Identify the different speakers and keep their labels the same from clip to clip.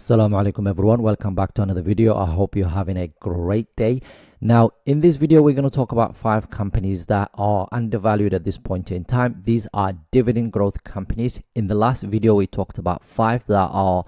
Speaker 1: Assalamu Alaikum everyone, welcome back to another video. I hope you're having a great day. Now in this video we're going to talk about 5 companies that are undervalued at this point in time. These are dividend growth companies. In the last video we talked about 5 that are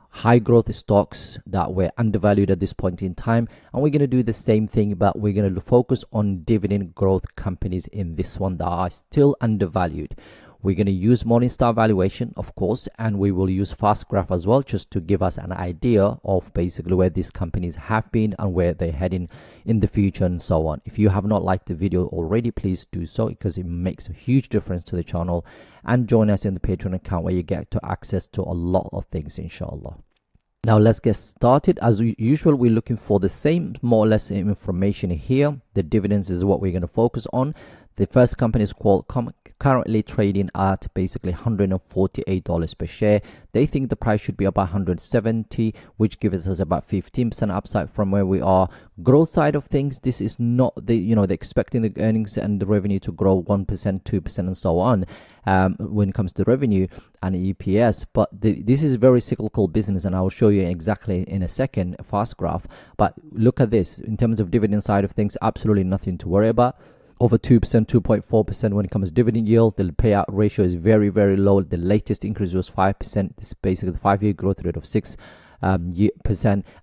Speaker 1: high growth stocks that were undervalued at this point in time, and we're going to do the same thing, but we're going to focus on dividend growth companies in this one that are still undervalued. We're going to use Morningstar valuation, of course, and we will use fast graph as well, just to give us an idea of basically where these companies have been and where they're heading in the future and so on. If you have not liked the video already, please do so, because it makes a huge difference to the channel, and join us in the Patreon account where you get to access to a lot of things, inshallah. Now let's get started. As usual, we're looking for the same more or less information here. The dividends is what we're going to focus on. The first company is Qualcomm, currently trading at basically $148 per share. They think the price should be about 170, which gives us about 15% upside from where we are. Growth side of things, this is not the, they're expecting the earnings and the revenue to grow 1%, 2% and so on when it comes to revenue and EPS. But this is very cyclical business, and I will show you exactly in a second, fast graph. But look at this, in terms of dividend side of things, absolutely nothing to worry about. Over 2%, 2.4% when it comes to dividend yield. The payout ratio is very, very low. The latest increase was 5%. This is basically the 5-year growth rate of 6%. And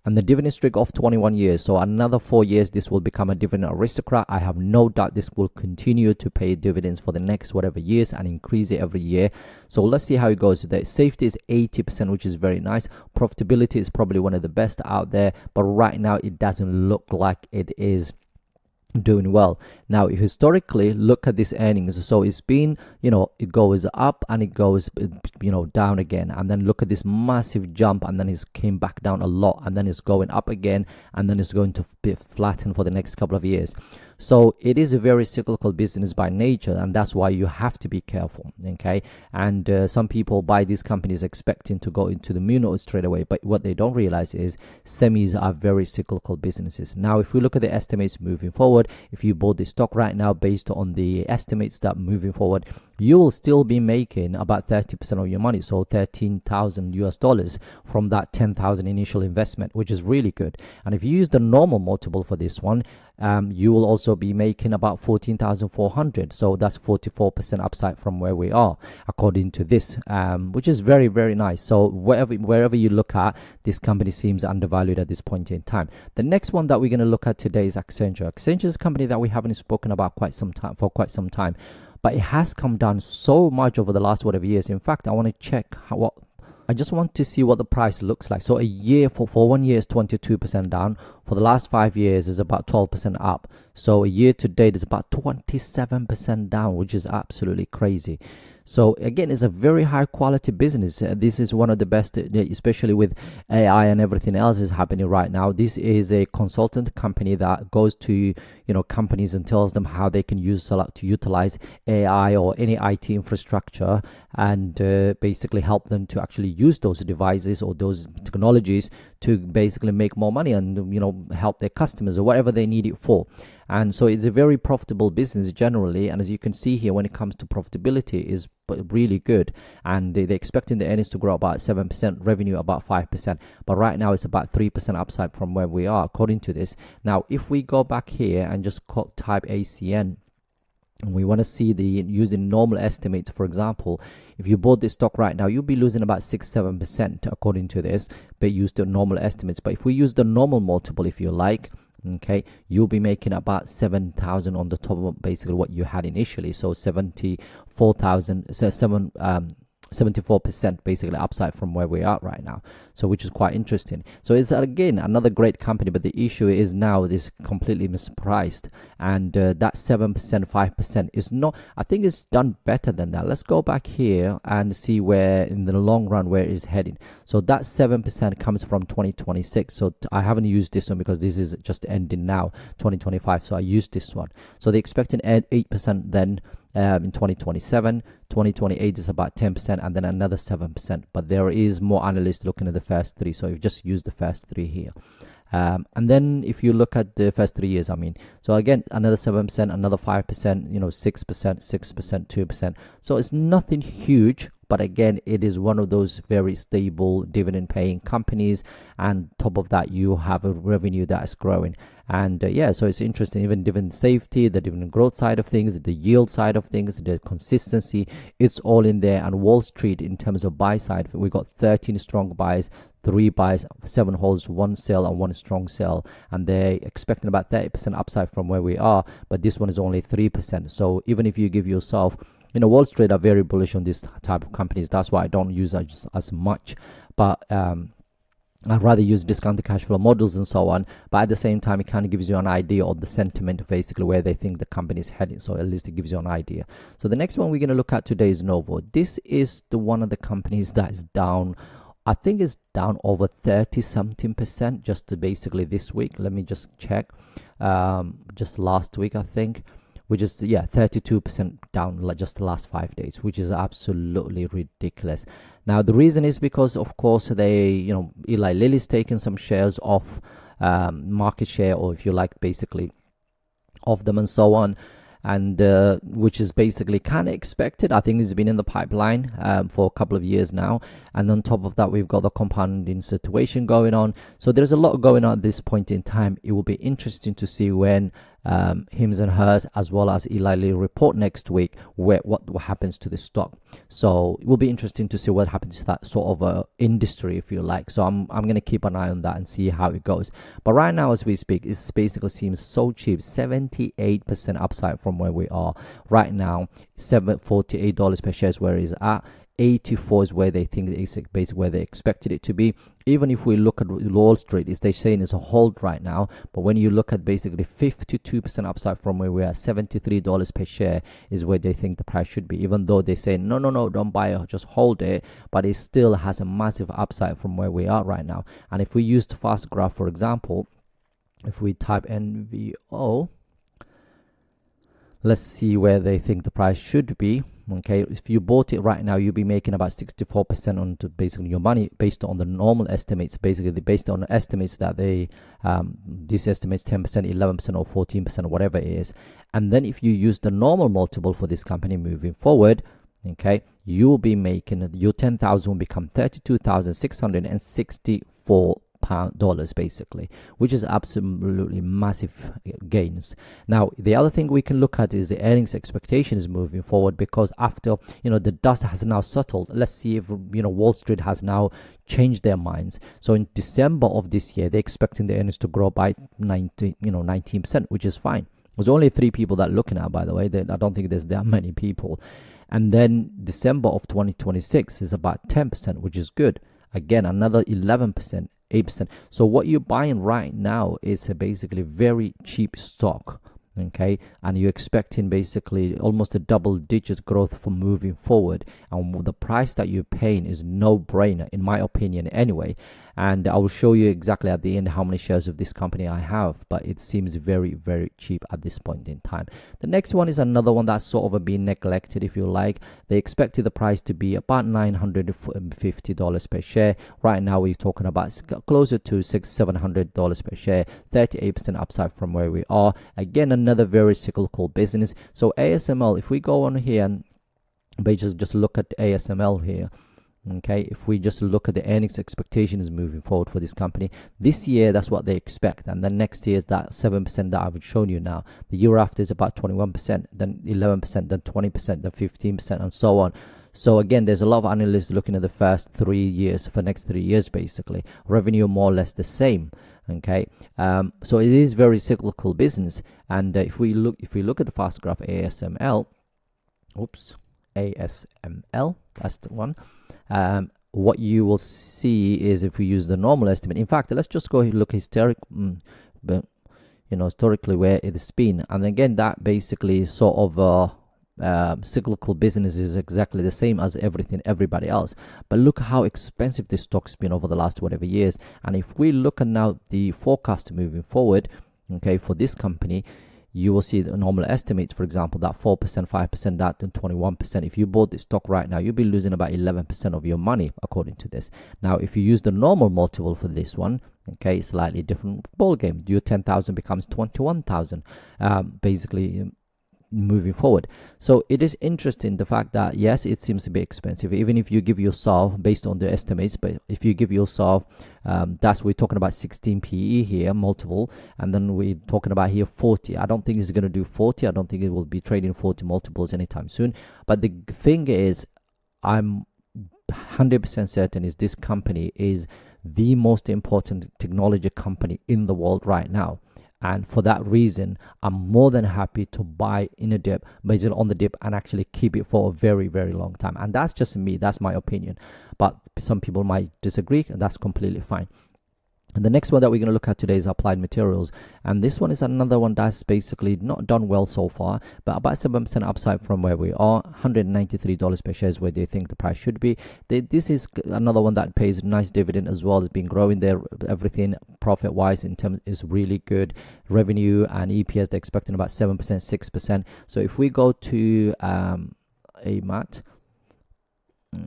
Speaker 1: the dividend streak of 21 years. So another 4 years, this will become a dividend aristocrat. I have no doubt this will continue to pay dividends for the next whatever years and increase it every year. So let's see how it goes. The safety is 80%, which is very nice. Profitability is probably one of the best out there, but right now it doesn't look like it is doing well. Now historically, look at this earnings. So it's been, it goes up and it goes down again, and then look at this massive jump, and then it's came back down a lot, and then it's going up again, and then it's going to be flattened for the next couple of years. So it is a very cyclical business by nature, and that's why you have to be careful. Okay, and some people buy these companies expecting to go into the moon straight away, but what they don't realize is semis are very cyclical businesses. Now if we look at the estimates moving forward, if you bought the stock right now based on the estimates that moving forward, you will still be making about 30% of your money, so $13,000 from that 10,000 initial investment, which is really good. And if you use the normal multiple for this one, you will also be making about 14,400, so that's 44% upside from where we are according to this, which is very, very nice. So wherever you look at, this company seems undervalued at this point in time. The next one that we're going to look at today is Accenture. Accenture is a company that we haven't spoken about quite some time, but it has come down so much over the last whatever years. In fact, I want to check I just want to see what the price looks like. So a year for 1 year is 22% down. For the last 5 years is about 12% up. So a year to date is about 27% down, which is absolutely crazy. So again, it's a very high quality business. This is one of the best, especially with AI and everything else is happening right now. This is a consultant company that goes to companies and tells them how they can utilize AI or any IT infrastructure, and basically help them to actually use those devices or those technologies to basically make more money and help their customers or whatever they need it for. And so it's a very profitable business generally, and as you can see here, when it comes to profitability, is really good, and they're expecting the earnings to grow about 7%, revenue about 5%, but right now it's about 3% upside from where we are according to this. Now if we go back here and just type ACN, and we want to see using normal estimates, for example, if you bought this stock right now, you'll be losing about 6-7% according to this, but use the normal estimates. But if we use the normal multiple, if you like, okay, you'll be making about 7,000 on the top of basically what you had initially. So 74,000, so 74% basically upside from where we are right now, so which is quite interesting. So it's again another great company, but the issue is now this completely mispriced, and that 7%, 5% is not, I think it's done better than that. Let's go back here and see where in the long run where it's heading. So that 7% comes from 2026. So I haven't used this one because this is just ending now, 2025, so I used this one. So they're expecting 8% then in 2027. 2028 is about 10%, and then another 7%, but there is more analysts looking at the first 3, so you just use the first 3 here. And then if you look at the first 3 years, so again another 7%, another 5%, 6%, 2%. So it's nothing huge, but again, it is one of those very stable dividend paying companies, and top of that you have a revenue that is growing. And yeah, so it's interesting. Even dividend safety, the dividend growth side of things, the yield side of things, the consistency, it's all in there. And Wall Street, in terms of buy side, we got 13 strong buys, 3 buys, 7 holds, 1 sell, and 1 strong sell, and they're expecting about 30% upside from where we are, but this one is only 3%. So even if you give yourself, Wall Street are very bullish on this type of companies. That's why I don't use as much, but I'd rather use discounted cash flow models and so on. But at the same time, it kind of gives you an idea of the sentiment, basically where they think the company is heading. So at least it gives you an idea. So the next one we're going to look at today is Novo. This is the one of the companies that is down. I think it's down over 30-something% just basically this week. Let me just check. Just last week, I think, which is 32% down like just the last 5 days, which is absolutely ridiculous. Now the reason is because, of course, they, Eli Lilly's taken some shares off market share, or if you like, basically of them and so on. And which is basically kind of expected. I think it's been in the pipeline for a couple of years now. And on top of that, we've got the compounding situation going on. So there's a lot going on at this point in time. It will be interesting to see when hims and hers, as well as Eli Lilly, report next week what happens to the stock. So it will be interesting to see what happens to that sort of industry, if you like. So I'm going to keep an eye on that and see how it goes. But right now, as we speak, it basically seems so cheap. 78% upside from where we are right now. $48 per share is where it is at. 84 is where they think it's basically where they expected it to be. Even if we look at Wall Street, they're saying it's a hold right now, but when you look at basically 52% upside from where we are, $73 per share is where they think the price should be, even though they say no, don't buy it, just hold it, but it still has a massive upside from where we are right now. And if we use the fast graph, for example, if we type NVO, let's see where they think the price should be. Okay, if you bought it right now, you'll be making about 64% on to basically your money based on the normal estimates. Basically, based on the estimates that they this estimates 10%, 11%, or 14%, or whatever it is. And then if you use the normal multiple for this company moving forward, okay, you'll be making your 10,000 will become 32,664 dollars basically, which is absolutely massive gains. Now the other thing we can look at is the earnings expectations moving forward, because after the dust has now settled, let's see if Wall Street has now changed their minds. So in December of this year, they're expecting the earnings to grow by 19%, which is fine. There's only 3 people that are looking at, by the way. I don't think there's that many people. And then December of 2026 is about 10%, which is good. Again, another 11%, 8%. So what you're buying right now is a basically very cheap stock, okay, and you're expecting basically almost a double-digit growth for moving forward, and the price that you're paying is no-brainer in my opinion anyway. And I will show you exactly at the end how many shares of this company I have, but it seems very, very cheap at this point in time. The next one is another one that's sort of been neglected, if you like. They expected the price to be about $950 per share. Right now we're talking about closer to $700 per share, 38% upside from where we are. Again, another very cyclical business. So ASML, if we go on here and just look at ASML here, okay, if we just look at the earnings expectations moving forward for this company this year, that's what they expect, and then next year is that 7% that I've shown you now. The year after is about 21%, then 11%, then 20%, then 15%, and so on. So again, there's a lot of analysts looking at the first 3 years, for next 3 years basically. Revenue more or less the same. Okay, so it is very cyclical business. And if we look at the fast graph ASML, that's the one. What you will see is, if we use the normal estimate, in fact, let's just go look historically where it has been, and again, that basically sort of cyclical business is exactly the same as everybody else. But look how expensive this stock's been over the last whatever years. And if we look at now the forecast moving forward, okay, for this company, you will see the normal estimates, for example, that 4%, 5%, that, and 21%. If you bought this stock right now, you'll be losing about 11% of your money, according to this. Now, if you use the normal multiple for this one, okay, slightly different ball game. Your 10,000 becomes 21,000. Basically, moving forward. So it is interesting the fact that yes, it seems to be expensive, even if you give yourself, based on the estimates, but if you give yourself that's, we're talking about 16 PE here multiple, and then we're talking about here 40. I don't think it's going to do 40. I don't think it will be trading 40 multiples anytime soon. But the thing is, I'm 100% certain is this company is the most important technology company in the world right now. And for that reason, I'm more than happy to buy in a dip, based on the dip, and actually keep it for a very, very long time. And that's just me. That's my opinion. But some people might disagree, and that's completely fine. And the next one that we're going to look at today is Applied Materials. And this one is another one that's basically not done well so far, but about 7% upside from where we are. $193 per share is where they think the price should be. This is another one that pays a nice dividend as well. It's been growing there. Everything profit-wise in terms is really good. Revenue and EPS, they're expecting about 7%, 6%. So if we go to AMAT,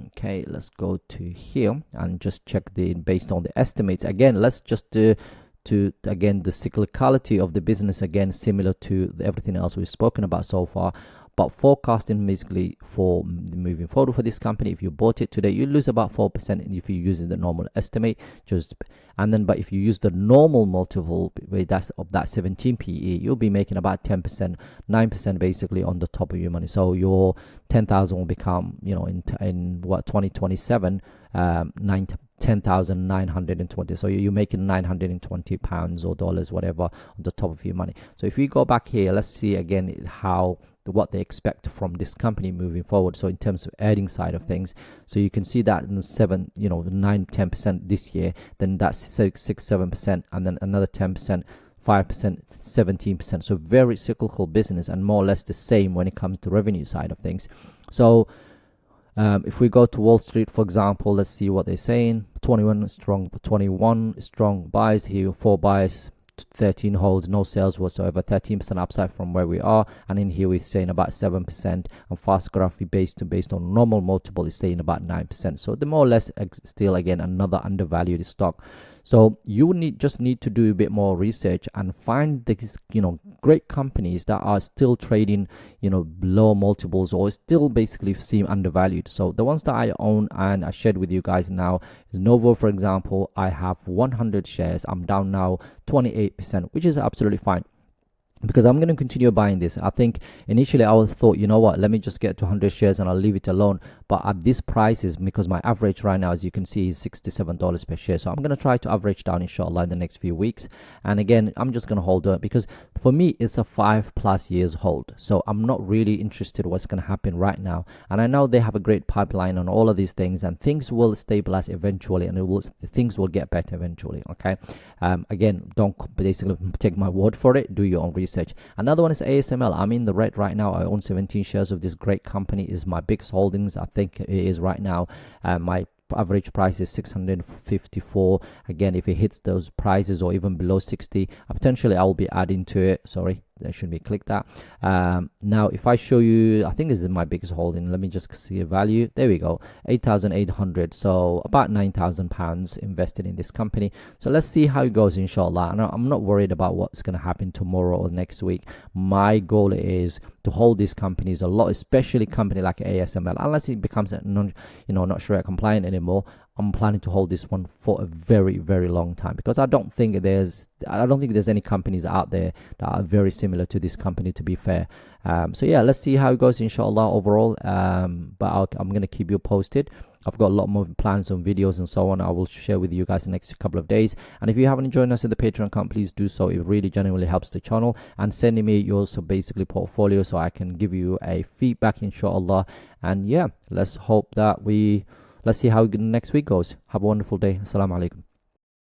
Speaker 1: okay, let's go to here and just check the based on the estimates. Again, let's just do again the cyclicality of the business, again similar to everything else we've spoken about so far. But forecasting basically for moving forward for this company, if you bought it today, you lose about 4% if you're using the normal estimate. But if you use the normal multiple, that's of that 17 PE, you'll be making about 10%, 9% basically on the top of your money. So your 10,000 will become, in what 2027, 10,920. So you're making 920 pounds or dollars, whatever, on the top of your money. So if we go back here, let's see again what they expect from this company moving forward. So in terms of earnings side of things, so you can see that in 9-10% this year, then that's 6-7%, and then another 10%, 5%, 17%. So very cyclical business, and more or less the same when it comes to revenue side of things. So if we go to Wall Street, for example, let's see what they're saying. 21 strong buys here, 4 buys, 13 holds, no sales whatsoever, 13% upside from where we are. And in here we're saying about 7%, and fast graph based on normal multiple is saying about 9%. So the more or less still again another undervalued stock. So you just need to do a bit more research and find these great companies that are still trading low multiples or still basically seem undervalued. So the ones that I own and I shared with you guys now is Novo, for example. I have 100 shares. I'm down now 28%, which is absolutely fine, because I'm going to continue buying this. I think initially I thought, let me just get to 100 shares and I'll leave it alone. But at this price is because my average right now, as you can see, is $67 per share. So I'm going to try to average down, inshallah, in the next few weeks. And again, I'm just going to hold it, because for me, it's a 5+ years hold. So I'm not really interested what's going to happen right now. And I know they have a great pipeline on all of these things, and things will stabilize eventually, and things will get better eventually. Okay. Again, don't basically take my word for it. Do your own research. Another one is ASML. I'm in the red right now. I own 17 shares of this great company. Is my biggest holdings. I think it is right now. My average price is 654. Again, if it hits those prices or even below 60, potentially I will be adding to it. Sorry, that should be click that. Now if I show you, I think this is my biggest holding. Let me just see a value. There we go, 8,800. So about 9,000 pounds invested in this company. So let's see how it goes, inshallah. And I'm not worried about what's going to happen tomorrow or next week. My goal is to hold these companies a lot, especially company like ASML, unless it becomes not Shariah-compliant anymore. I'm planning to hold this one for a very, very long time, because I don't think there's any companies out there that are very similar to this company, to be fair. So yeah, let's see how it goes, inshallah, overall. But I'm going to keep you posted. I've got a lot more plans on videos and so on. I will share with you guys in the next couple of days. And if you haven't joined us in the Patreon account, please do so. It really genuinely helps the channel. And sending me yours, so basically portfolio, so I can give you a feedback, inshallah. And yeah, let's see how next week goes. Have a wonderful day. Assalamu Alaikum.